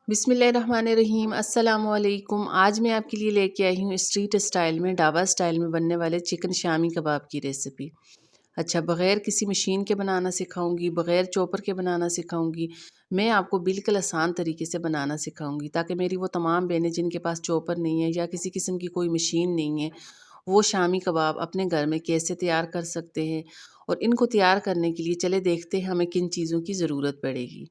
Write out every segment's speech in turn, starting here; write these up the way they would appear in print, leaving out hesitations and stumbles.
बिस्मिल्लाहिर्रहमानिर्रहीम अस्सलाम वालेकुम। आज मैं आपके लिए लेके आई हूँ स्ट्रीट स्टाइल में ढाबा स्टाइल में बनने वाले चिकन शामी कबाब की रेसिपी। अच्छा, बग़ैर किसी मशीन के बनाना सिखाऊंगी, बग़ैर चॉपर के बनाना सिखाऊंगी। मैं आपको बिल्कुल आसान तरीके से बनाना सिखाऊंगी ताकि मेरी वो तमाम बहनें जिनके पास चॉपर नहीं है या किसी किस्म की कोई मशीन नहीं है, वो शामी कबाब अपने घर में कैसे तैयार कर सकते हैं। और इनको तैयार करने के लिए चले देखते हैं हमें किन चीज़ों की ज़रूरत पड़ेगी।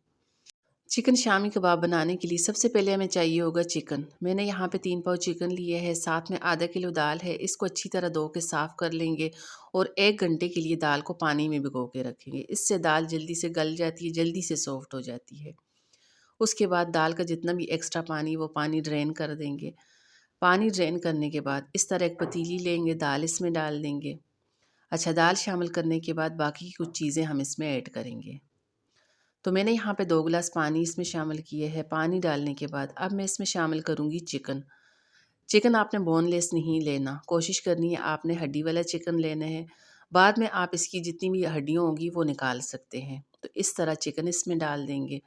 चिकन शामी कबाब बनाने के लिए सबसे पहले हमें चाहिए होगा चिकन। मैंने यहाँ पे 3 पाव चिकन लिए है, साथ में आधा किलो दाल है। इसको अच्छी तरह धो के साफ़ कर लेंगे और 1 घंटे के लिए दाल को पानी में भिगो के रखेंगे। इससे दाल जल्दी से गल जाती है, जल्दी से सॉफ्ट हो जाती है। उसके बाद दाल का जितना भी एक्स्ट्रा पानी वो पानी ड्रेन कर देंगे। पानी ड्रेन करने के बाद इस तरह एक पतीली लेंगे, दाल इसमें डाल देंगे। अच्छा, दाल शामिल करने के बाद बाकी की कुछ चीज़ें हम इसमें ऐड करेंगे। तो मैंने यहाँ पे 2 गिलास पानी इसमें शामिल किए हैं। पानी डालने के बाद अब मैं इसमें शामिल करूँगी चिकन। चिकन आपने बोनलेस नहीं लेना, कोशिश करनी है आपने हड्डी वाला चिकन लेना है। बाद में आप इसकी जितनी भी हड्डियाँ होंगी वो निकाल सकते हैं। तो इस तरह चिकन इसमें डाल देंगे।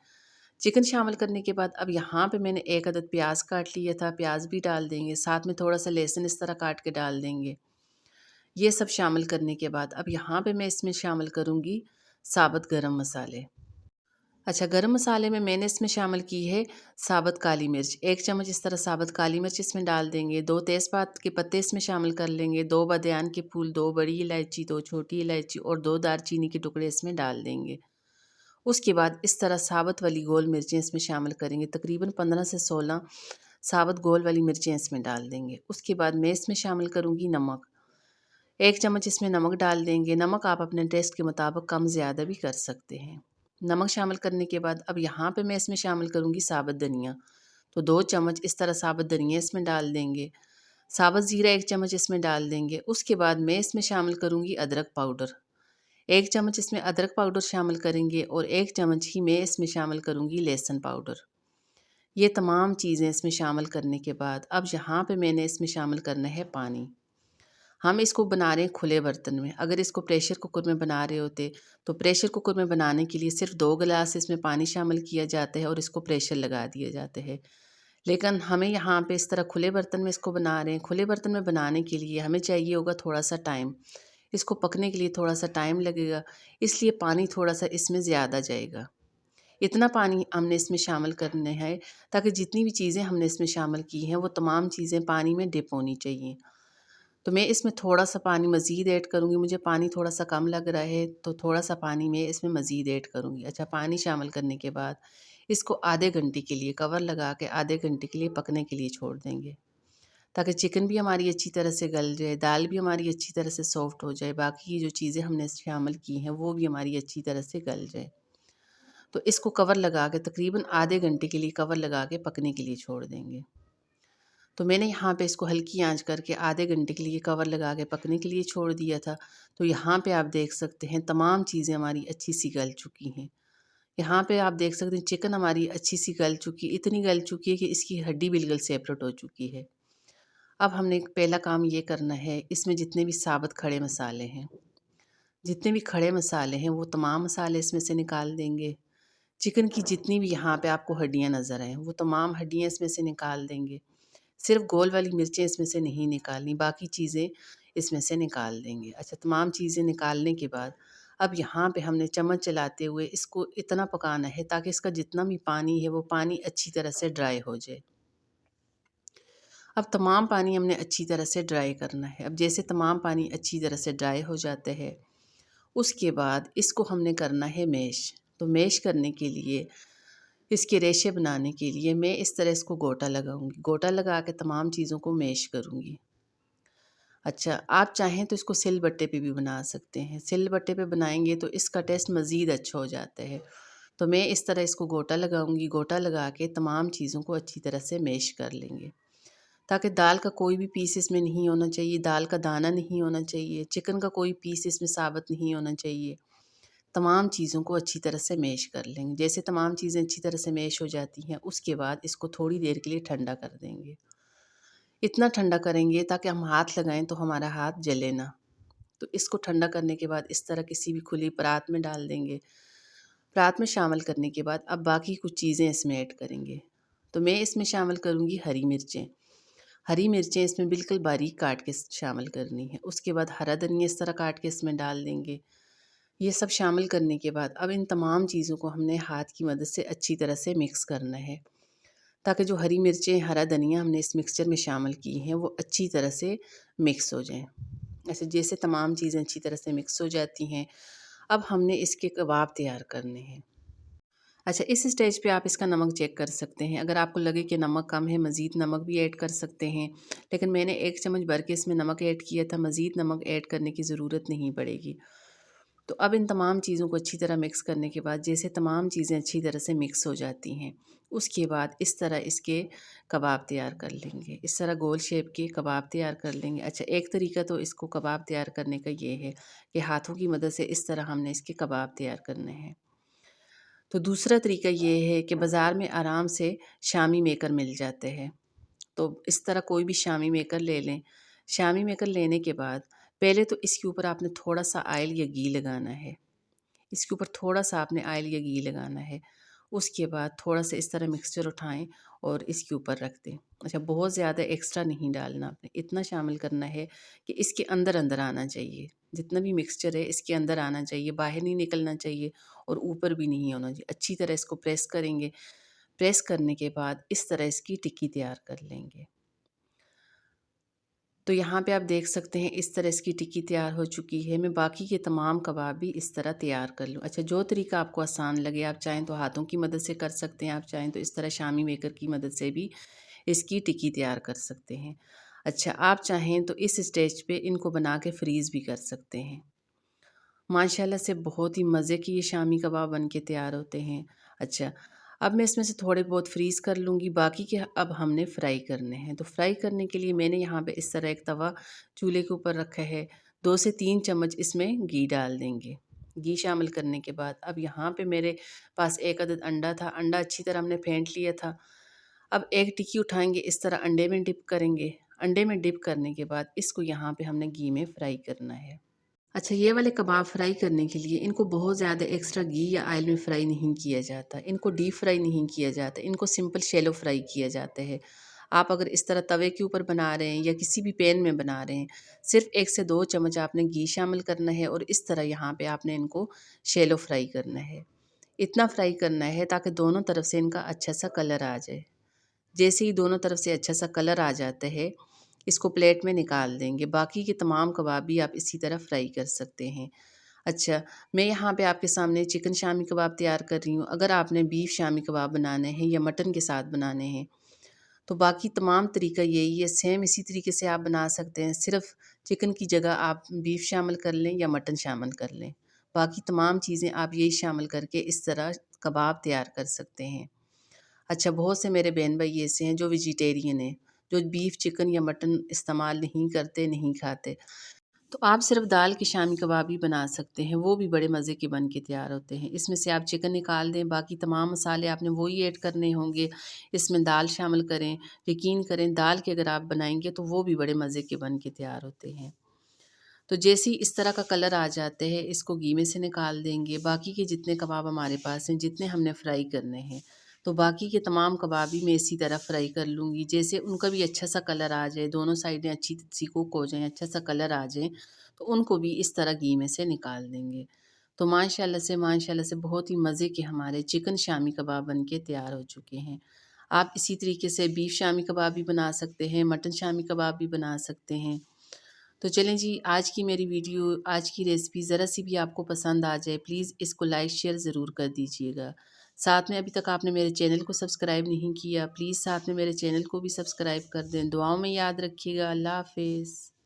चिकन शामिल करने के बाद अब यहाँ पे मैंने 1 अदद प्याज काट लिया था, प्याज भी डाल देंगे। साथ में थोड़ा-सा लहसुन इस तरह काट के डाल देंगे। ये सब शामिल करने के बाद अब यहाँ पे मैं इसमें शामिल करूँगी साबुत गरम मसाले। अच्छा, गरम मसाले में मैंने इसमें शामिल की है साबुत काली मिर्च। 1 चम्मच इस तरह साबुत काली मिर्च इसमें डाल देंगे। 2 तेज़पात के पत्ते इसमें शामिल कर लेंगे। 2 बादियान के फूल, 2 बड़ी इलायची, 2 छोटी इलायची और 2 दालचीनी के टुकड़े इसमें डाल देंगे। उसके बाद इस तरह साबुत वाली गोल मिर्चें इसमें शामिल करेंगे। तकरीबन 15 से 16 साबुत गोल वाली मिर्चें इसमें डाल देंगे। उसके बाद मैं इसमें शामिल करूँगी नमक। 1 चम्मच इसमें नमक डाल देंगे। नमक आप अपने टेस्ट के मुताबिक कम ज़्यादा भी कर सकते हैं। नमक शामिल करने के बाद अब यहाँ पे मैं इसमें शामिल करूँगी साबुत धनिया। तो 2 चम्मच इस तरह साबुत धनिया इसमें डाल देंगे। साबुत ज़ीरा 1 चम्मच इसमें डाल देंगे। उसके बाद मैं इसमें शामिल करूँगी अदरक पाउडर। 1 चम्मच इसमें अदरक पाउडर शामिल करेंगे और 1 चम्मच ही मैं इसमें शामिल करूँगी लहसुन पाउडर। ये तमाम चीज़ें इसमें शामिल करने के बाद अब यहाँ पे मैंने इसमें शामिल करना है पानी। हम इसको बना रहे हैं खुले बर्तन में। अगर इसको प्रेशर कुकर में बना रहे होते तो प्रेशर कुकर में बनाने के लिए सिर्फ 2 गिलास इसमें पानी शामिल किया जाता है और इसको प्रेशर लगा दिया जाता है। लेकिन हमें यहाँ पे इस तरह खुले बर्तन में इसको बना रहे हैं। खुले बर्तन में बनाने के लिए हमें चाहिए होगा थोड़ा-सा टाइम। इसको पकने के लिए थोड़ा-सा टाइम लगेगा, इसलिए पानी थोड़ा-सा इसमें ज़्यादा जाएगा। इतना पानी हमने इसमें शामिल करना है ताकि जितनी भी चीज़ें हमने इसमें शामिल की हैं वो तमाम चीज़ें पानी में डिप होनी चाहिए। तो मैं इसमें थोड़ा-सा पानी मज़ीद ऐड करूँगी। मुझे पानी थोड़ा-सा कम लग रहा है तो थोड़ा-सा पानी मैं इसमें मज़ीद ऐड करूँगी। अच्छा, पानी शामिल करने के बाद इसको आधे घंटे के लिए कवर लगा के आधे घंटे के लिए पकने के लिए छोड़ देंगे, ताकि चिकन भी हमारी अच्छी तरह से गल जाए, दाल भी हमारी अच्छी तरह से सॉफ्ट हो जाए, बाकी की जो चीज़ें हमने शामिल की हैं वो भी हमारी अच्छी तरह से गल जाए। तो इसको कवर लगा के तकरीबन आधे घंटे के लिए कवर लगा के पकने के लिए छोड़ देंगे। तो मैंने यहाँ पे इसको हल्की आंच करके आधे घंटे के लिए कवर लगा के पकने के लिए छोड़ दिया था। तो यहाँ पे आप देख सकते हैं तमाम चीज़ें हमारी अच्छी सी गल चुकी हैं। यहाँ पे आप देख सकते हैं चिकन हमारी अच्छी सी गल चुकी, इतनी गल चुकी है कि इसकी हड्डी बिल्कुल सेपरेट हो चुकी है। अब हमने पहला काम ये करना है, इसमें जितने भी साबुत खड़े मसाले हैं, जितने भी खड़े मसाले हैं वो तमाम मसाले इसमें से निकाल देंगे। चिकन की जितनी भी यहाँ पे आपको हड्डियाँ नज़र आएँ वो तमाम हड्डियाँ इसमें से निकाल देंगे। सिर्फ़ गोल वाली मिर्चें इसमें से नहीं निकालनी, बाकी चीज़ें इसमें से निकाल देंगे। अच्छा, तमाम चीज़ें निकालने के बाद अब यहाँ पे हमने चम्मच चलाते हुए इसको इतना पकाना है ताकि इसका जितना भी पानी है वो पानी अच्छी तरह से ड्राई हो जाए। अब तमाम पानी हमने अच्छी तरह से ड्राई करना है। अब जैसे तमाम पानी अच्छी तरह से ड्राई हो जाते हैं, उसके बाद इसको हमने करना है मैश। तो मैश करने के लिए, इसके रेशे बनाने के लिए मैं इस तरह इसको गोटा लगाऊंगी। गोटा लगा के तमाम चीज़ों को मैश करूंगी। अच्छा, आप चाहें तो इसको सिलबट्टे पे भी बना सकते हैं। सिलबट्टे पे बनाएंगे तो इसका टेस्ट मज़ीद अच्छा हो जाता है। तो मैं इस तरह इसको गोटा लगाऊंगी। गोटा लगा के तमाम चीज़ों को अच्छी तरह से मैश कर लेंगे ताकि दाल का कोई भी पीस इसमें नहीं होना चाहिए, दाल का दाना नहीं होना चाहिए, चिकन का कोई पीस इसमें साबुत नहीं होना चाहिए। तमाम चीज़ों को अच्छी तरह से मैश कर लेंगे। जैसे तमाम चीज़ें अच्छी तरह से मैश हो जाती हैं, उसके बाद इसको थोड़ी देर के लिए ठंडा कर देंगे। इतना ठंडा करेंगे ताकि हम हाथ लगाएं तो हमारा हाथ जले ना। तो इसको ठंडा करने के बाद इस तरह किसी भी खुली परात में डाल देंगे। परात में शामिल करने के बाद अब बाकी कुछ चीज़ें इसमें ऐड करेंगे। तो मैं इसमें शामिल करूँगी हरी मिर्चें। हरी मिर्चें इसमें बिल्कुल बारीक काट के शामिल करनी है। उसके बाद हरा धनिया इस तरह काट के इसमें डाल देंगे। ये सब शामिल करने के बाद अब इन तमाम चीज़ों को हमने हाथ की मदद से अच्छी तरह से मिक्स करना है, ताकि जो हरी मिर्चें, हरा धनिया हमने इस मिक्सचर में शामिल की हैं वो अच्छी तरह से मिक्स हो जाएँ। ऐसे जैसे तमाम चीज़ें अच्छी तरह से मिक्स हो जाती हैं, अब हमने इसके कबाब तैयार करने हैं। अच्छा, इस स्टेज पे आप इसका नमक चेक कर सकते हैं। अगर आपको लगे कि नमक कम है, मज़ीद नमक भी ऐड कर सकते हैं। लेकिन मैंने 1 चम्मच भर के इसमें नमक ऐड किया था, मज़ीद नमक ऐड करने की ज़रूरत नहीं पड़ेगी। तो अब इन तमाम चीज़ों को अच्छी तरह मिक्स करने के बाद जैसे तमाम चीज़ें अच्छी तरह से मिक्स हो जाती हैं, उसके बाद इस तरह इसके कबाब तैयार कर लेंगे। इस तरह गोल शेप के कबाब तैयार कर लेंगे। अच्छा, एक तरीका तो इसको कबाब तैयार करने का ये है कि हाथों की मदद से इस तरह हमने इसके कबाब तैयार करने हैं। तो दूसरा तरीका ये है कि बाज़ार में आराम से शामी मेकर मिल जाते हैं। तो इस तरह कोई भी शामी मेकर ले लें। शामी मेकर लेने के बाद पहले तो इसके ऊपर आपने थोड़ा-सा ऑयल या घी लगाना है। इसके ऊपर थोड़ा-सा आपने ऑयल या घी लगाना है। उसके बाद थोड़ा-सा इस तरह मिक्सचर उठाएँ और इसके ऊपर रख दें। अच्छा, बहुत ज़्यादा एक्स्ट्रा नहीं डालना आपने, इतना शामिल करना है कि इसके अंदर-अंदर आना चाहिए। जितना भी मिक्सचर है इसके अंदर आना चाहिए, बाहर नहीं निकलना चाहिए और ऊपर भी नहीं होना चाहिए। अच्छी तरह इसको प्रेस करेंगे। प्रेस करने के बाद इस तरह इसकी टिक्की तैयार कर लेंगे। तो यहाँ पे आप देख सकते हैं इस तरह इसकी टिक्की तैयार हो चुकी है। मैं बाकी के तमाम कबाब भी इस तरह तैयार कर लूँ। अच्छा, जो तरीका आपको आसान लगे, आप चाहें तो हाथों की मदद से कर सकते हैं, आप चाहें तो इस तरह शामी मेकर की मदद से भी इसकी टिक्की तैयार कर सकते हैं। अच्छा, आप चाहें तो इस स्टेज पे इनको बना के फ्रीज़ भी कर सकते हैं। माशाल्लाह से बहुत ही मज़े के ये शामी कबाब बन के तैयार होते हैं। अच्छा, अब मैं इसमें से थोड़े बहुत फ्रीज़ कर लूँगी, बाकी के अब हमने फ्राई करने हैं। तो फ्राई करने के लिए मैंने यहाँ पे इस तरह एक तवा चूल्हे के ऊपर रखा है। 2 से 3 चम्मच इसमें घी डाल देंगे। घी शामिल करने के बाद अब यहाँ पे मेरे पास 1 अदद अंडा था। अंडा अच्छी तरह हमने फेंट लिया था। अब एक टिक्की उठाएँगे, इस तरह अंडे में डिप करेंगे। अंडे में डिप करने के बाद इसको यहाँ पे हमने घी में फ्राई करना है। अच्छा, ये वाले कबाब फ्राई करने के लिए इनको बहुत ज़्यादा एक्स्ट्रा घी या ऑयल में फ्राई नहीं किया जाता। इनको डीप फ्राई नहीं किया जाता। इनको सिंपल शैलो फ्राई किया जाता है। आप अगर इस तरह तवे के ऊपर बना रहे हैं या किसी भी पैन में बना रहे हैं, सिर्फ़ 1 से 2 चम्मच आपने घी शामिल करना है और इस तरह यहाँ पे आपने इनको शैलो फ्राई करना है। इतना फ्राई करना है ताकि दोनों तरफ से इनका अच्छा सा कलर आ जाए। जैसे ही दोनों तरफ से अच्छा सा कलर आ जाता है, इसको प्लेट में निकाल देंगे। बाकी के तमाम कबाब भी आप इसी तरह फ्राई कर सकते हैं। अच्छा, मैं यहाँ पे आपके सामने चिकन शामी कबाब तैयार कर रही हूँ। अगर आपने बीफ शामी कबाब बनाने हैं या मटन के साथ बनाने हैं, तो बाकी तमाम तरीका यही है, सेम इसी तरीके से आप बना सकते हैं। सिर्फ़ चिकन की जगह आप बीफ शामिल कर लें या मटन शामिल कर लें। बाकी तमाम चीज़ें आप यही शामिल करके इस तरह कबाब तैयार कर सकते हैं। अच्छा, बहुत से मेरे बहन भाई ऐसे हैं जो वेजिटेरियन हैं, जो बीफ, चिकन या मटन इस्तेमाल नहीं करते, नहीं खाते। तो आप सिर्फ़ दाल के शामी कबाब भी बना सकते हैं, वो भी बड़े मज़े के बन के तैयार होते हैं। इसमें से आप चिकन निकाल दें, बाकी तमाम मसाले आपने वही ऐड करने होंगे। इसमें दाल शामिल करें, यकीन करें दाल के अगर आप बनाएँगे तो वो भी बड़े मज़े के बन के तैयार होते हैं। तो जैसे ही इस तरह का कलर आ जाते हैं, इसको घी में से निकाल देंगे। बाकी के जितने कबाब हमारे पास हैं, जितने हमने फ्राई करने हैं, तो बाकी के तमाम कबाब भी मैं इसी तरह फ्राई कर लूँगी। जैसे उनका भी अच्छा सा कलर आ जाए, दोनों साइडें अच्छी सी कुक हो जाएँ, अच्छा सा कलर आ जाए, तो उनको भी इस तरह घी में से निकाल देंगे। तो माशाल्लाह से बहुत ही मज़े के हमारे चिकन शामी कबाब बन के तैयार हो चुके हैं। आप इसी तरीके से बीफ शामी कबाब भी बना सकते हैं, मटन शामी कबाब भी बना सकते हैं। तो चलें जी, आज की मेरी वीडियो, आज की रेसिपी ज़रा सी भी आपको पसंद आ जाए, प्लीज़ इसको लाइक शेयर ज़रूर कर दीजिएगा। साथ में अभी तक आपने मेरे चैनल को सब्सक्राइब नहीं किया, प्लीज़ साथ में मेरे चैनल को भी सब्सक्राइब कर दें। दुआओं में याद रखिएगा। अल्लाह हाफ़िज़।